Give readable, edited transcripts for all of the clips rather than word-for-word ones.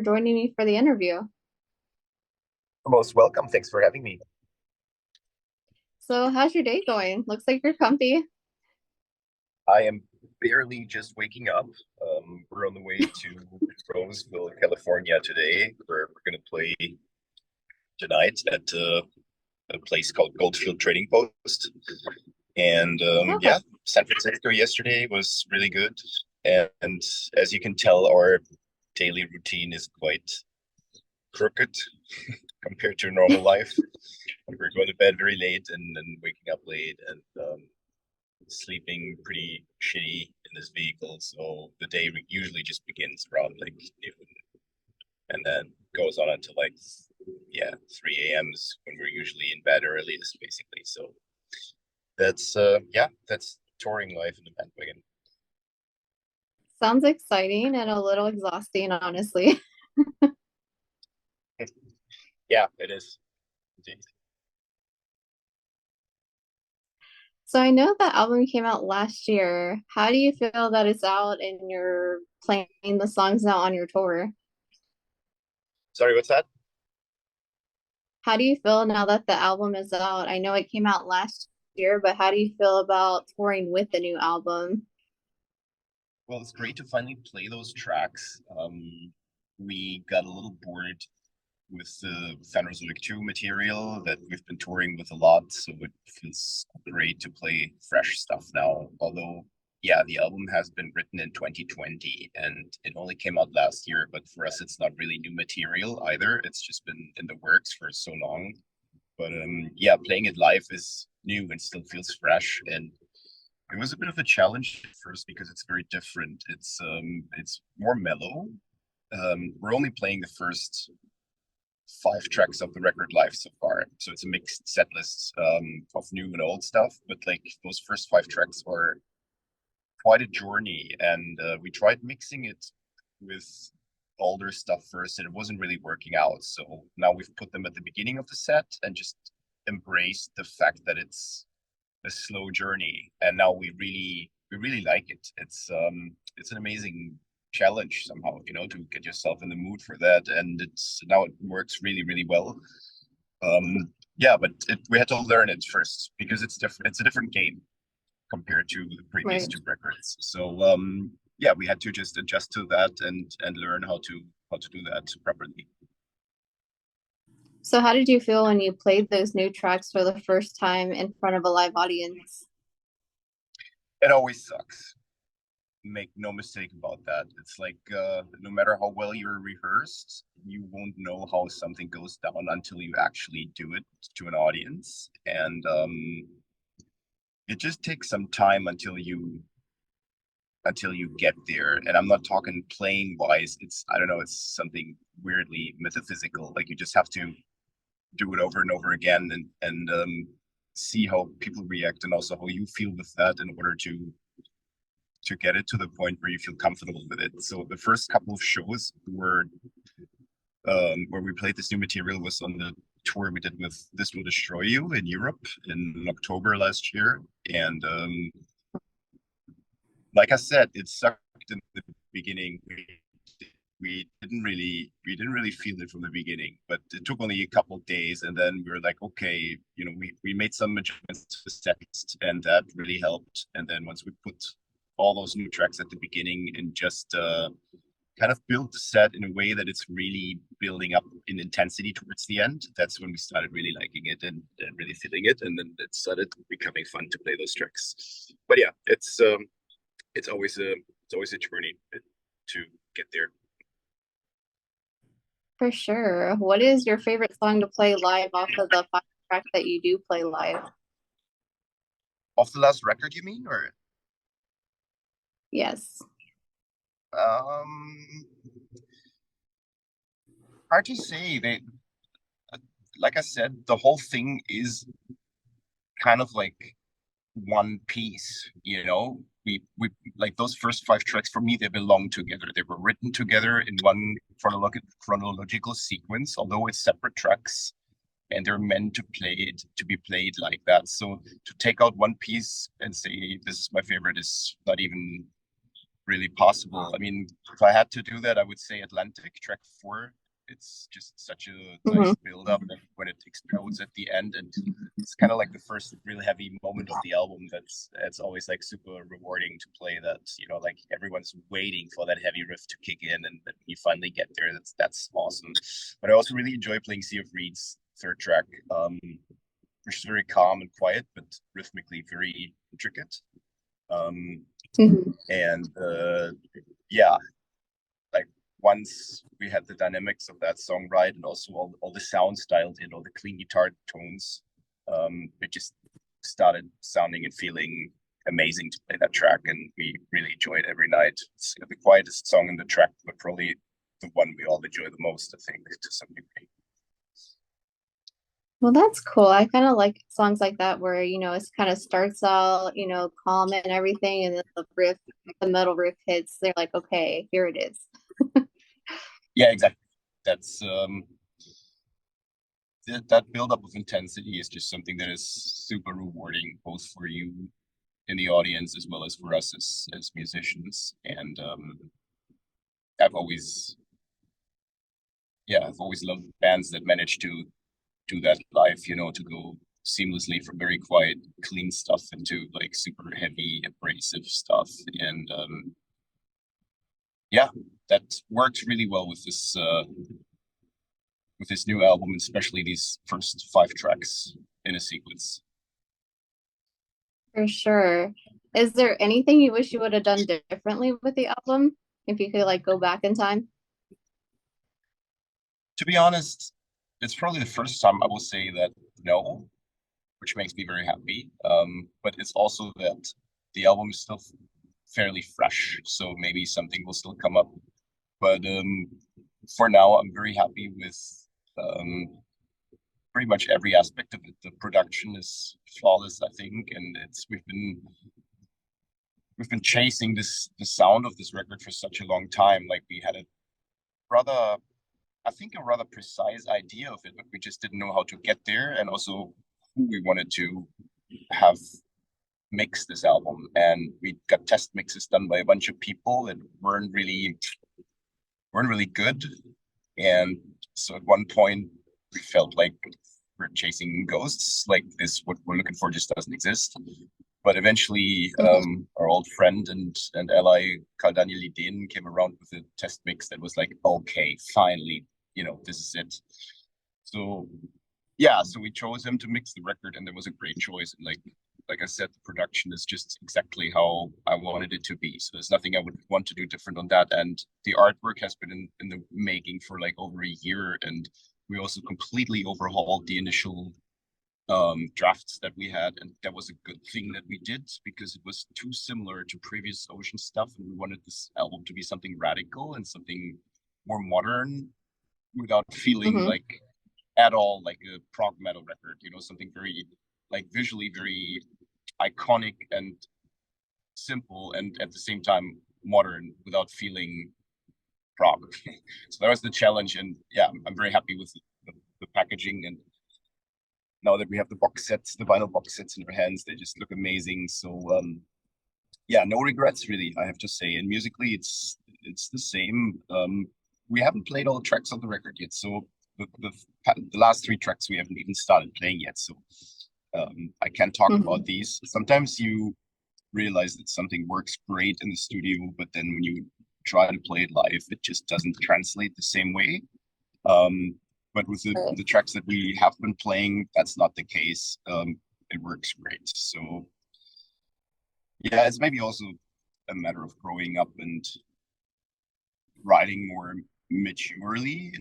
joining me for the interview. Most welcome. Thanks for having me. So, how's your day going? Looks like you're comfy. I am barely just waking up. We're on the way to Roseville, California today, where we're going to play tonight at a place called Goldfield Trading Post. And Okay. yeah, San Francisco yesterday was really good. And as you can tell, our daily routine is quite crooked compared to normal life. We're going to bed very late and then waking up late and sleeping pretty shitty in this vehicle. So the day usually just begins around like noon and then goes on until like, yeah, 3 a.m. is when we're usually in bed earliest, basically. So that's touring life in the bandwagon. Sounds exciting and a little exhausting, honestly. Yeah, it is. Indeed. So, I know that album came out last year. How do you feel that it's out and you're playing the songs now on your tour? Sorry, what's that? How do you feel now that the album is out? I know it came out last year, but how do you feel about touring with the new album? Well, it's great to finally play those tracks. We got a little bored with the Phanerozoic 2 material that we've been touring with a lot, so it feels great to play fresh stuff now. Although, yeah, the album has been written in 2020 and it only came out last year, but for us, it's not really new material either. It's just been in the works for so long. But yeah, playing it live is new and still feels fresh. And it was a bit of a challenge at first because it's very different. It's more mellow. We're only playing the first 5 tracks of the record live so far. So it's a mixed set list of new and old stuff. But like those first 5 tracks are quite a journey, and we tried mixing it with older stuff first, and it wasn't really working out. So now we've put them at the beginning of the set and just embraced the fact that it's a slow journey, and now we really like it. It's an amazing challenge somehow, to get yourself in the mood for that, and it's now it works really well. Yeah, but we had to learn it first because it's different. It's a different game compared to the previous Right. 2 records. So yeah, we had to just adjust to that and learn how to do that properly. So, how did you feel when you played those new tracks for the first time in front of a live audience? It always sucks. Make no mistake about that. It's like no matter how well you're rehearsed, you won't know how something goes down until you actually do it to an audience. And it just takes some time until you get there. And I'm not talking playing wise. It's I don't know, it's something weirdly metaphysical. Like you just have to do it over and over again and see how people react and also how you feel with that in order to get it to the point where you feel comfortable with it. So the first couple of shows were where we played this new material was on the tour we did with This Will Destroy You in Europe in October last year. And like I said, it sucked in the beginning. We didn't really feel it from the beginning, but it took only a couple of days, and then we were like, okay, we made some adjustments to the set, and that really helped. And then once we put all those new tracks at the beginning and just kind of built the set in a way that it's really building up in intensity towards the end, that's when we started really liking it and really feeling it, and then it started becoming fun to play those tracks. But yeah, it's always a journey to get there. For sure. What is your favorite song to play live off of the five track that you do play live? Off the last record, you mean, or Yes. um, hard to say. Like I said, the whole thing is kind of like one piece. We like those first 5 tracks for me. They belong together. They were written together in one chronological sequence, although it's separate tracks, and they're meant to be played like that. So to take out one piece and say this is my favorite is not even really possible. I mean, if I had to do that, I would say Atlantic track 4. It's just such a Hmm. nice build up, and when it explodes at the end, and it's kind of like the first real heavy moment of the album. That's always like super rewarding to play. That like everyone's waiting for that heavy riff to kick in, and then you finally get there. That's awesome. But I also really enjoy playing Sea of Reeds third track, which is very calm and quiet, but rhythmically very intricate. Um, Hmm. and yeah, like once we had the dynamics of that song right, and also all the sounds dialed in, all the clean guitar tones, it just started sounding and feeling amazing to play that track, and we really enjoy it every night. It's the quietest song in the track, but probably the one we all enjoy the most, I think, to some degree. Well, that's cool. I kind of like songs like that where, it kind of starts out, calm and everything, and then the metal riff hits. They're like, okay, here it is. Yeah, exactly. That's that buildup of intensity is just something that is super rewarding, both for you in the audience as well as for us as musicians. And I've always, yeah, I've always loved bands that manage to do that live. To go seamlessly from very quiet, clean stuff into like super heavy, abrasive stuff. And yeah, that worked really well with this new album, especially these first 5 tracks in a sequence. For sure. Is there anything you wish you would have done differently with the album? If you could like go back in time? To be honest, it's probably the first time I will say that no, which makes me very happy. But it's also that the album is still fairly fresh, so maybe something will still come up. But for now, I'm very happy with um, pretty much every aspect of it. The production is flawless, I think, and it's we've been chasing the sound of this record for such a long time. Like we had a rather I think a rather precise idea of it, but we just didn't know how to get there, and also who we wanted to have mix this album. And we got test mixes done by a bunch of people that weren't really good. And so at one point we felt like we're chasing ghosts, like this what we're looking for just doesn't exist. But eventually, Mhm. our old friend and ally Karl Daniel Lidén came around with a test mix that was like, okay, finally, this is it. So yeah, so we chose him to mix the record, and there was a great choice. And like I said, the production is just exactly how I wanted it to be. So there's nothing I would want to do different on that. And the artwork has been in the making for like over a year, and we also completely overhauled the initial drafts that we had, and that was a good thing that we did because it was too similar to previous Ocean stuff, and we wanted this album to be something radical and something more modern without feeling Mhm. like at all like a prog metal record. Something very like visually very iconic and simple, and at the same time modern without feeling prog. So that was the challenge, and yeah, I'm very happy with the packaging. And now that we have the box sets, the vinyl box sets in our hands, they just look amazing. So yeah, no regrets really, I have to say. And musically, it's the same. We haven't played all the tracks on the record yet, so the last 3 tracks we haven't even started playing yet. So I can't talk about Mhm. these. Sometimes you realize that something works great in the studio, but then when you try to play it live, it just doesn't translate the same way. Um, but with Right. the tracks that we have been playing, that's not the case. It works great. So yeah, it's maybe also a matter of growing up and writing more maturely.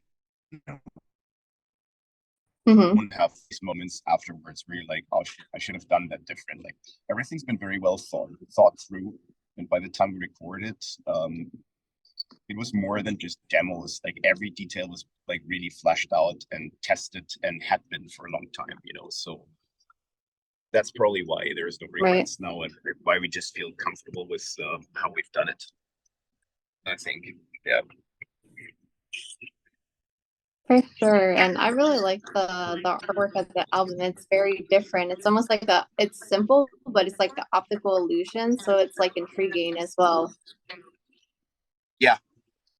Mhm. Don't have these moments afterwards where you're like, oh, I should have done that different. Like everything's been very well thought through, and by the time we recorded, it was more than just demos. Like every detail was like really fleshed out and tested and had been for a long time. So that's probably why there's no Right. regrets now, and why we just feel comfortable with how we've done it. I think, yeah. For sure. And I really like the artwork of the album. It's very different. It's almost like it's simple, but it's like the optical illusion, so it's like intriguing as well. Yeah,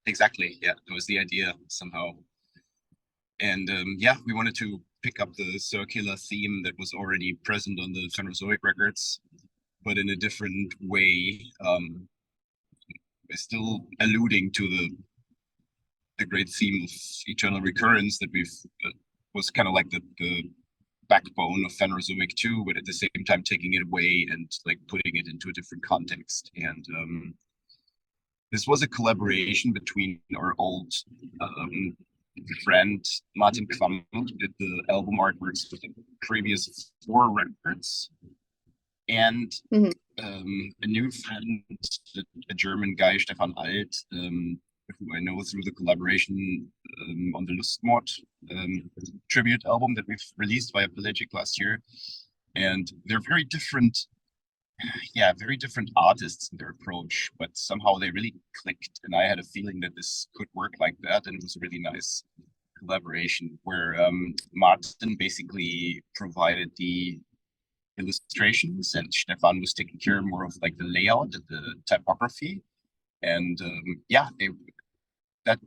exactly. Yeah, that was the idea somehow. And yeah, we wanted to pick up the circular theme that was already present on the Phanerozoic records, but in a different way. Still alluding to the great theme of eternal recurrence that we've was kind of like the backbone of Phanerozoic 2, but at the same time taking it away and like putting it into a different context. And this was a collaboration between our old um, friend Martin Quam, who did the album artworks for the previous four records, and Hmm. a new friend, a German guy, Stefan Alt, who I know through the collaboration on the Lustmord tribute album that we've released via Pelagic last year. And they're very different, yeah, very different artists in their approach, but somehow they really clicked. And I had a feeling that this could work like that. And it was a really nice collaboration where Martin basically provided the illustrations and Stefan was taking care more of like the layout and the typography. And yeah, that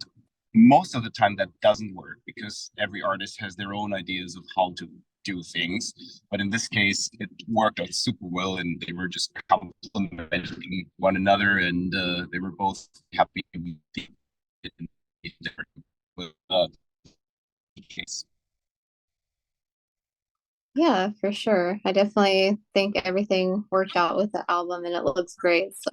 most of the time that doesn't work because every artist has their own ideas of how to do things. But in this case, it worked out super well, and they were just complementing one another, and they were both happy with the different case. Yeah, for sure. I definitely think everything worked out with the album and it looks great. So,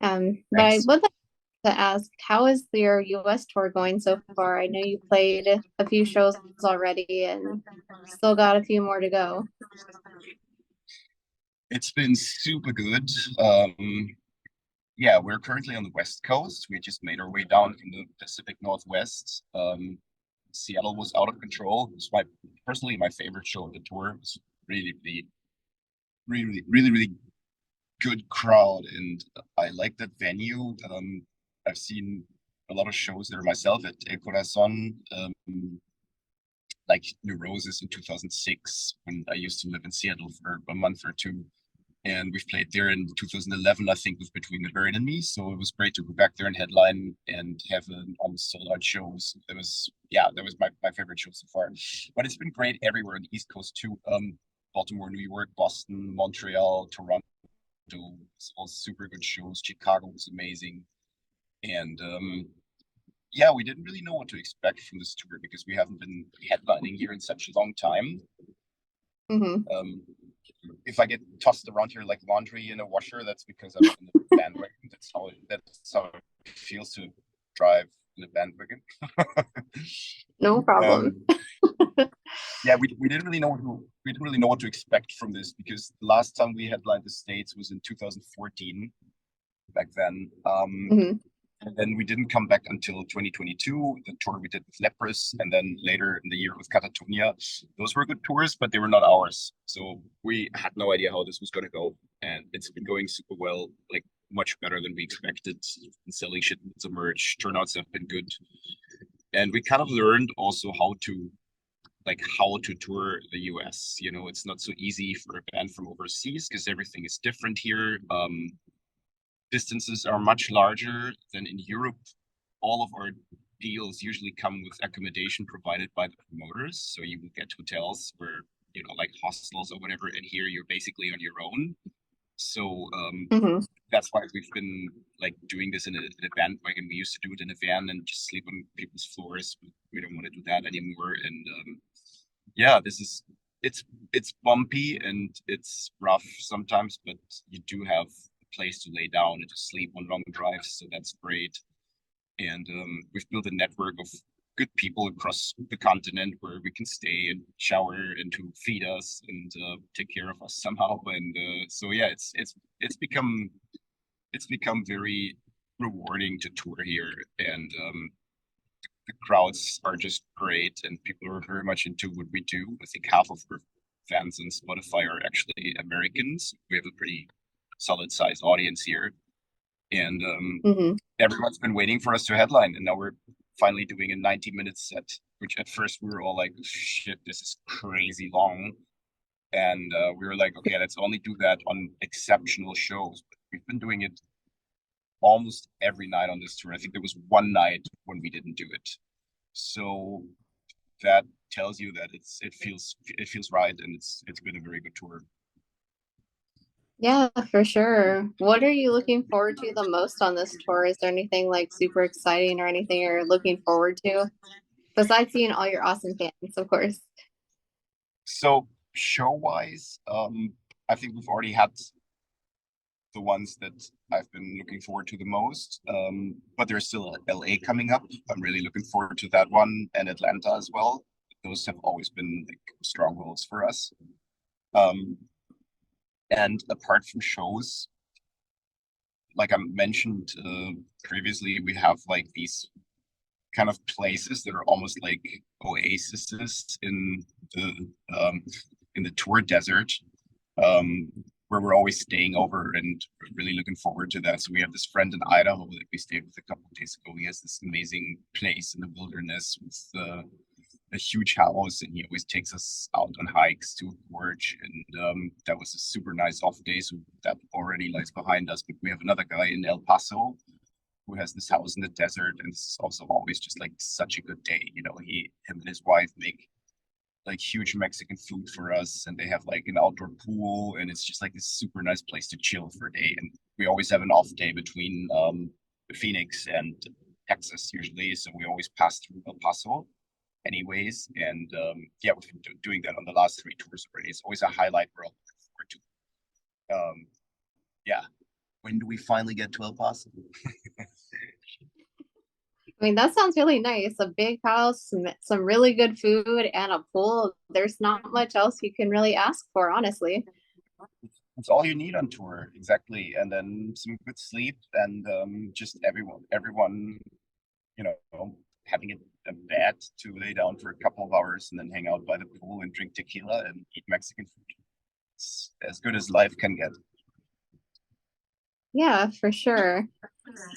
but I Thanks. would like to ask, how is your US tour going so far? I know you played a few shows already and still got a few more to go. It's been super good. Um, yeah, we're currently on the West Coast. We just made our way down from the Pacific Northwest. Seattle was out of control. It was my personally my favorite show of the tour. It was really good crowd, and I like that venue. I've seen a lot of shows there myself at El Corazon, like Neurosis in 2006 when I used to live in Seattle for a month or two. And we've played there in 2011, I think, with Between the Bird and Me. So it was great to go back there and headline and have an almost sold out shows. That was, yeah, that was my favorite show so far. But it's been great everywhere on the East Coast too. Baltimore, New York, Boston, Montreal, Toronto, all super good shows. Chicago was amazing. And yeah, we didn't really know what to expect from this tour because we haven't been headlining here in such a long time. Hmm. Um, if I get tossed around here like laundry in a washer, that's because I'm in a bandwagon. That's how it feels to drive in a bandwagon. No problem. um, yeah, we didn't really know what to expect from this because the last time we headlined the States was in 2014 back then. Hmm. And then we didn't come back until 2022, the tour we did with Leprous, and then later in the year with Catatonia. Those were good tours, but they were not ours. So we had no idea how this was going to go. And it's been going super well, like much better than we expected. Been selling shipments of merch, turnouts have been good. And we kind of learned also how to tour the US. You know, it's not so easy for a band from overseas because everything is different here. Distances are much larger than in Europe. All of our deals usually come with accommodation provided by the promoters. So you will get hotels where, like hostels or whatever, and here you're basically on your own. So Hmm. that's why we've been like doing this in a bandwagon. We used to do it in a van and just sleep on people's floors. But we don't want to do that anymore. And yeah, it's bumpy and it's rough sometimes, but you do have a place to lay down and to sleep on long drives, so that's great. And we've built a network of good people across the continent where we can stay and shower and to feed us and take care of us somehow. And so yeah, it's become very rewarding to tour here, and the crowds are just great and people are very much into what we do. I think half of our fans on Spotify are actually Americans. We have a pretty solid size audience here. And Hmm. everyone's been waiting for us to headline. And now we're finally doing a 90-minute set, which at first we were all like, shit, this is crazy long. And we were like, okay, let's only do that on exceptional shows. But we've been doing it almost every night on this tour. I think there was one night when we didn't do it. So that tells you that it feels right, and it's been a very good tour. Yeah, for sure. What are you looking forward to the most on this tour? Is there anything like super exciting or anything you're looking forward to? Besides seeing all your awesome fans, of course. So show wise, I think we've already had the ones that I've been looking forward to the most. But there's still LA coming up. I'm really looking forward to that one, and Atlanta as well. Those have always been like strongholds for us. Um, and apart from shows, like I mentioned previously, we have like these kind of places that are almost like oases the um, in the tour desert, um, where we're always staying over, and really looking forward to that. So we have this friend in Idaho that we stayed with a couple of days ago. He has this amazing place in the wilderness with a huge house, and he always takes us out on hikes to a gorge. And that was a super nice off day, so that already lies behind us. But we have another guy in El Paso who has this house in the desert, and it's also always just like such a good day. Him and his wife make like huge Mexican food for us, and they have like an outdoor pool, and it's just like this super nice place to chill for a day. And we always have an off day between Phoenix and Texas usually, so we always pass through El Paso anyways. And yeah, we've been doing that on the last three tours already. It's always a highlight we're all looking forward to. Yeah, when do we finally get to El Paso? I mean, that sounds really nice. A big house, some really good food, and a pool. There's not much else you can really ask for, honestly. It's all you need on tour, exactly. And then some good sleep, and just everyone, you know, having a bed to lay down for a couple of hours and then hang out by the pool and drink tequila and eat Mexican food. It's as good as life can get. Yeah, for sure.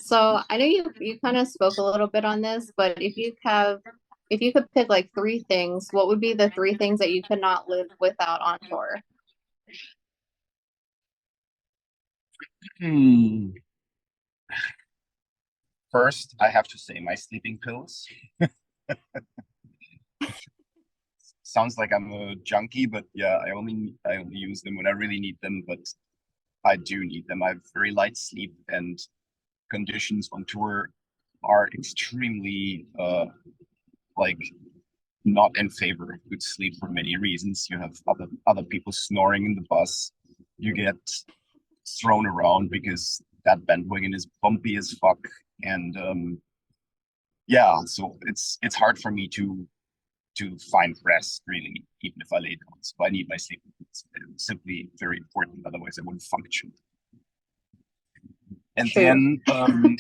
So I know you kind of spoke a little bit on this, but if you could pick like three things, what would be the three things that you could not live without on tour? Hmm. First, I have to say my sleeping pills. Sounds like I'm a junkie, but yeah, I only use them when I really need them, but I do need them. I have very light sleep, and conditions on tour are extremely like not in favor of good sleep for many reasons. You have other people snoring in the bus. You get thrown around because that bandwagon is bumpy as fuck, and yeah, so it's hard for me to find rest really, even if I lay down. So I need my sleep. It's simply very important. Otherwise, I wouldn't function. And True. then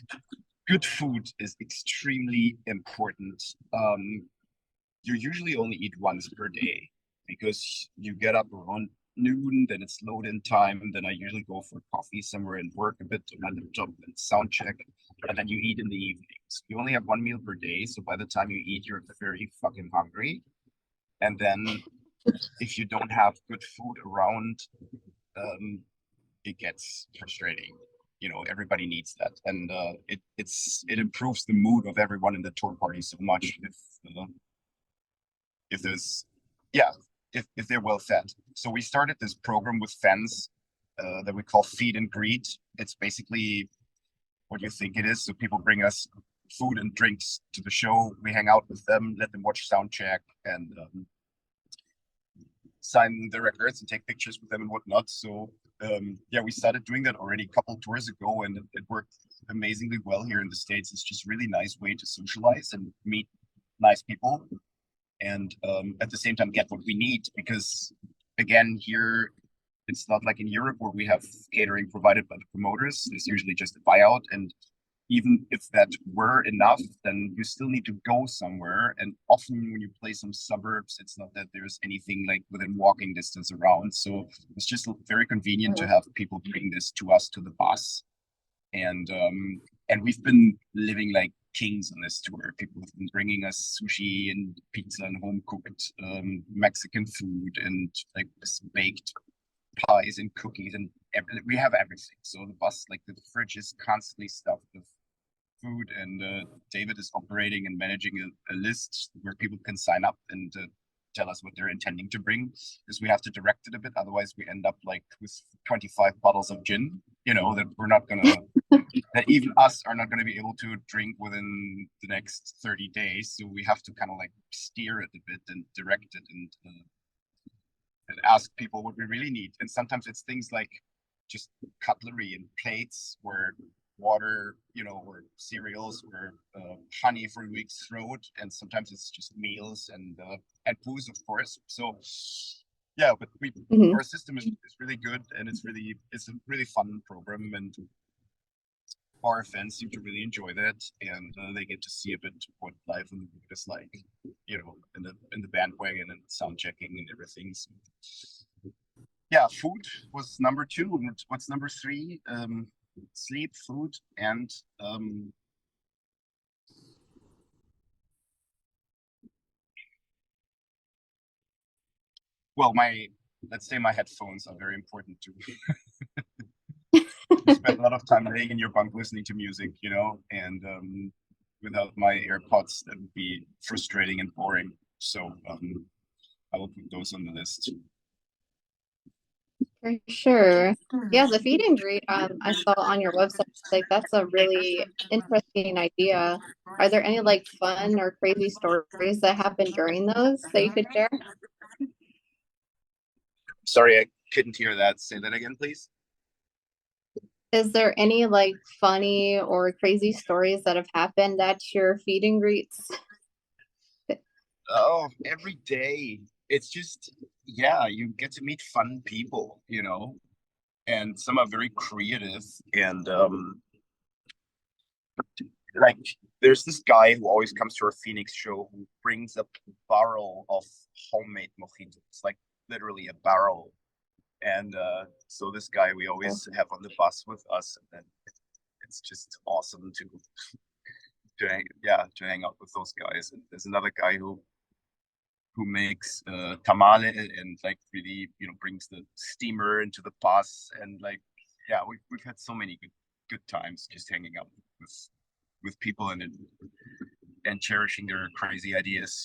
good food is extremely important. You usually only eat once per day because you get up around noon, then it's load in time. Then I usually go for coffee somewhere and work a bit on my laptop and sound check. And then you eat in the evenings. You only have one meal per day. So by the time you eat, you're very fucking hungry. And then if you don't have good food around, um, it gets frustrating. Everybody needs that, and it improves the mood of everyone in the tour party so much if there's yeah if they're well fed. So we started this program with fans that we call Feed and Greet. It's basically what you think it is. So people bring us food and drinks to the show. We hang out with them, let them watch sound check, and sign the records and take pictures with them and whatnot. So yeah, we started doing that already a couple of tours ago, and it worked amazingly well here in the States. It's just a really nice way to socialize and meet nice people, and at the same time get what we need. Because again, here it's not like in Europe where we have catering provided by the promoters. It's usually just a buyout, and even if that were enough, then you still need to go somewhere. And often when you play some suburbs, it's not that there's anything like within walking distance around. So it's just very convenient to Mhm. have people bring this to us to the bus. And we've been living like kings on this tour. People have been bringing us sushi and pizza and home cooked Mexican food and like baked pies and cookies and we have everything. So the bus, like the fridge, is constantly stuffed with food, and David is operating and managing a list where people can sign up and tell us what they're intending to bring, because we have to direct it a bit. Otherwise, we end up like with 25 bottles of gin, that we're not gonna, that even us are not gonna be able to drink within the next 30 days. So we have to kind of like steer it a bit and direct it and ask people what we really need. And sometimes it's things like just cutlery and plates or water, or cereals or honey for a week's throat. And sometimes it's just meals and booze, of course. So yeah, but Hmm. our system is really good, and it's a really fun program, and our fans seem to really enjoy that, and they get to see a bit what life in the boot is like, in the bandwagon and sound checking and everything. So, yeah, food was number two. And what's number three? Sleep, food, and well, my let's say my headphones are very important to me. You spend a lot of time laying in your bunk listening to music, and without my AirPods, that would be frustrating and boring. So I will put those on the list. For sure. Yeah, the feed and greet I saw on your website, like that's a really interesting idea. Are there any like fun or crazy stories that happened during those that you could share? Sorry, I couldn't hear that. Say that again, please. Is there any like funny or crazy stories that have happened at your feed and greets? Oh, every day. It's just, yeah, you get to meet fun people, and some are very creative. And like, there's this guy who always comes to our Phoenix show who brings a barrel of homemade mojitos, like literally a barrel. And so this guy we always have on the bus with us, and then it's just awesome to hang out with those guys. And there's another guy who makes tamale and like really brings the steamer into the bus, and like yeah, we've had so many good times just hanging out with people and cherishing their crazy ideas.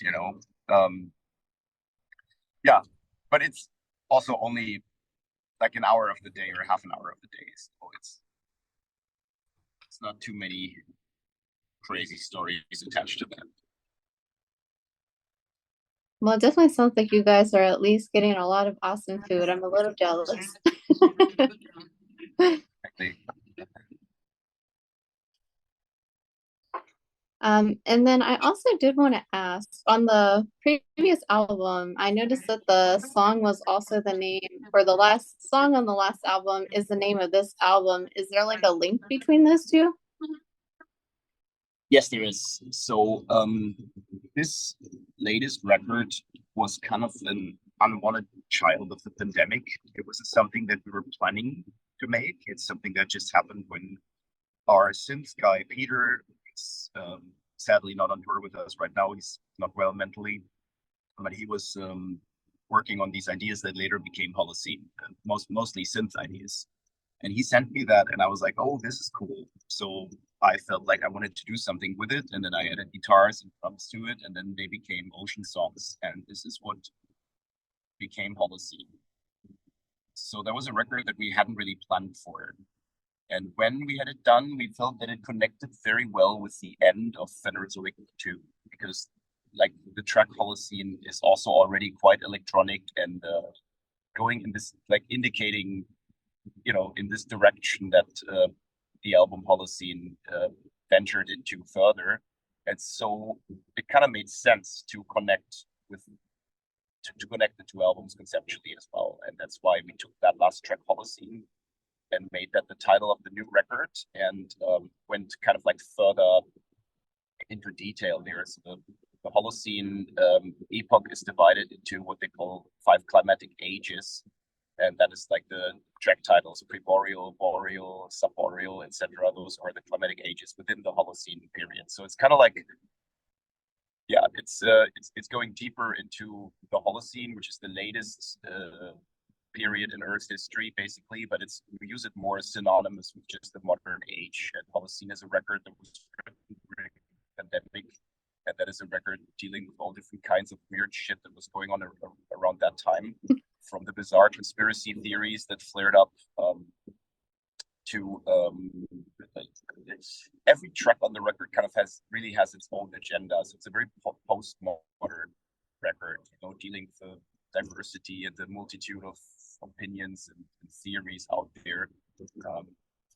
Yeah, but it's also only like an hour of the day or half an hour of the day, so it's not too many crazy stories attached to that. Well, it definitely sounds like you guys are at least getting a lot of awesome food. I'm a little jealous. Exactly. And then I also did want to ask on the previous album, I noticed that the song was also the name, or the last song on the last album is the name of this album. Is there like a link between those two? Yes, there is. So this latest record was kind of an unwanted child of the pandemic. It was something that we were planning to make. It's something that just happened when our synth guy Peter is sadly not on tour with us right now. He's not well mentally, but he was working on these ideas that later became Holocene, mostly synth ideas. And he sent me that, and I was like, "Oh, this is cool." So I felt like I wanted to do something with it, and then I added guitars and drums to it, and then they became Ocean Songs, and this is what became Holocene. So that was a record that we hadn't really planned for. And when we had it done, we felt that it connected very well with the end of Phanerozoic 2, because like the track Holocene is also already quite electronic and going in this, like indicating, in this direction that the album Holocene ventured into further. And so it kind of made sense to connect the two albums conceptually as well. And that's why we took that last track Holocene and made that the title of the new record, and went kind of like further into detail there. So the Holocene epoch is divided into what they call 5 climatic ages, and that is like the track titles: Preboreal, Boreal, Subboreal, Equatorial, etc. Those are the climatic ages within the Holocene period. So it's kind of like, yeah, it's going deeper into the Holocene, which is the latest period in Earth's history, basically. But it's we use it more synonymous with just the modern age. And Holocene is a record that was written during the pandemic, and that is a record dealing with all different kinds of weird shit that was going on around that time, from the bizarre conspiracy theories that flared up to every track on the record kind of has its own agenda. So it's a very postmodern record, dealing with the diversity and the multitude of opinions and theories out there um,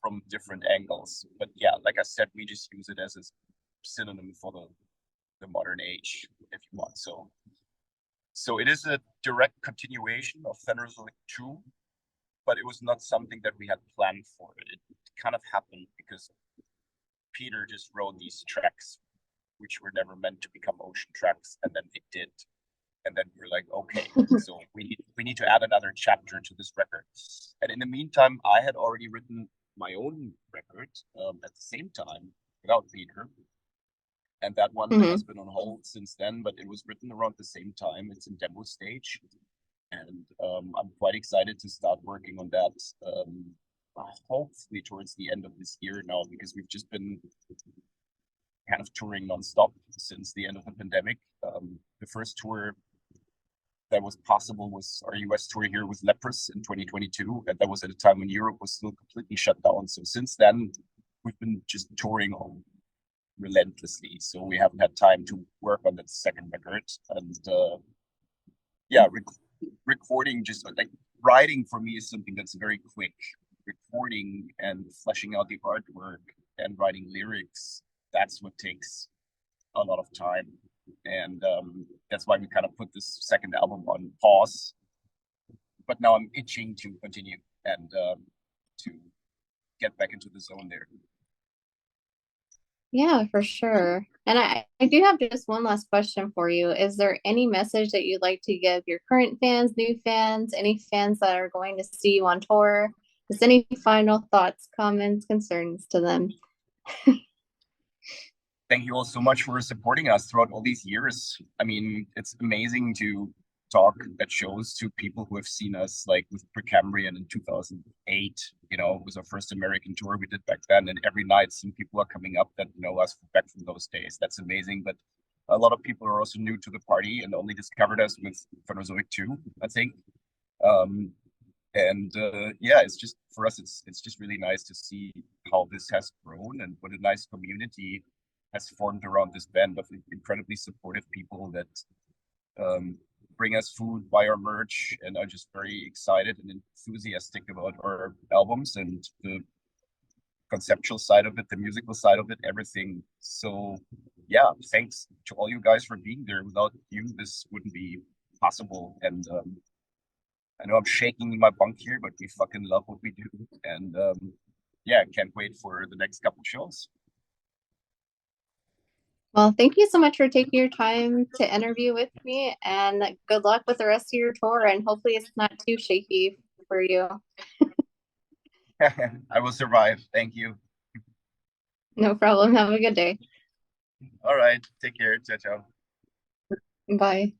from different angles. But yeah, like I said, we just use it as a synonym for the modern age, if you want. So it is a direct continuation of Phanerozoic 2, but it was not something that we had planned for. It kind of happened because Peter just wrote these tracks, which were never meant to become ocean tracks, and then it did. And then we're like, okay, so we need to add another chapter to this record. And in the meantime, I had already written my own record at the same time without Peter, and that one Hmm. has been on hold since then. But it was written around the same time. It's in demo stage, and I'm quite excited to start working on that. Hopefully towards the end of this year now, because we've just been kind of touring nonstop since the end of the pandemic. The first tour that was possible was our US tour here with Leprous in 2022, and that was at a time when Europe was still completely shut down. So since then, we've been just touring on relentlessly. So we haven't had time to work on that second record, and yeah, recording just like writing for me is something that's very quick. Recording and fleshing out the artwork and writing lyrics, that's what takes a lot of time. And that's why we kind of put this second album on pause. But now I'm itching to continue and to get back into the zone there. Yeah, for sure. And I do have just one last question for you. Is there any message that you'd like to give your current fans, new fans, any fans that are going to see you on tour? Just any final thoughts, comments, concerns to them? Thank you all so much for supporting us throughout all these years. I mean, it's amazing to talk at shows to people who have seen us, like with Precambrian in 2008. It was our first American tour we did back then, and every night some people are coming up that know us back from those days. That's amazing. But a lot of people are also new to the party and only discovered us with Phanerozoic 2, I think. Um, and yeah, it's just for us, it's just really nice to see how this has grown and what a nice community has formed around this band of incredibly supportive people that um, bring us food, buy our merch, and are just very excited and enthusiastic about our albums and the conceptual side of it, the musical side of it, everything. So yeah, thanks to all you guys for being there. Without you, this wouldn't be possible. And I know I'm shaking in my bunk here, but we fucking love what we do. And yeah, can't wait for the next couple shows. Well, thank you so much for taking your time to interview with me, and good luck with the rest of your tour. And hopefully, it's not too shaky for you. I will survive. Thank you. No problem. Have a good day. All right. Take care. Ciao, ciao. Bye.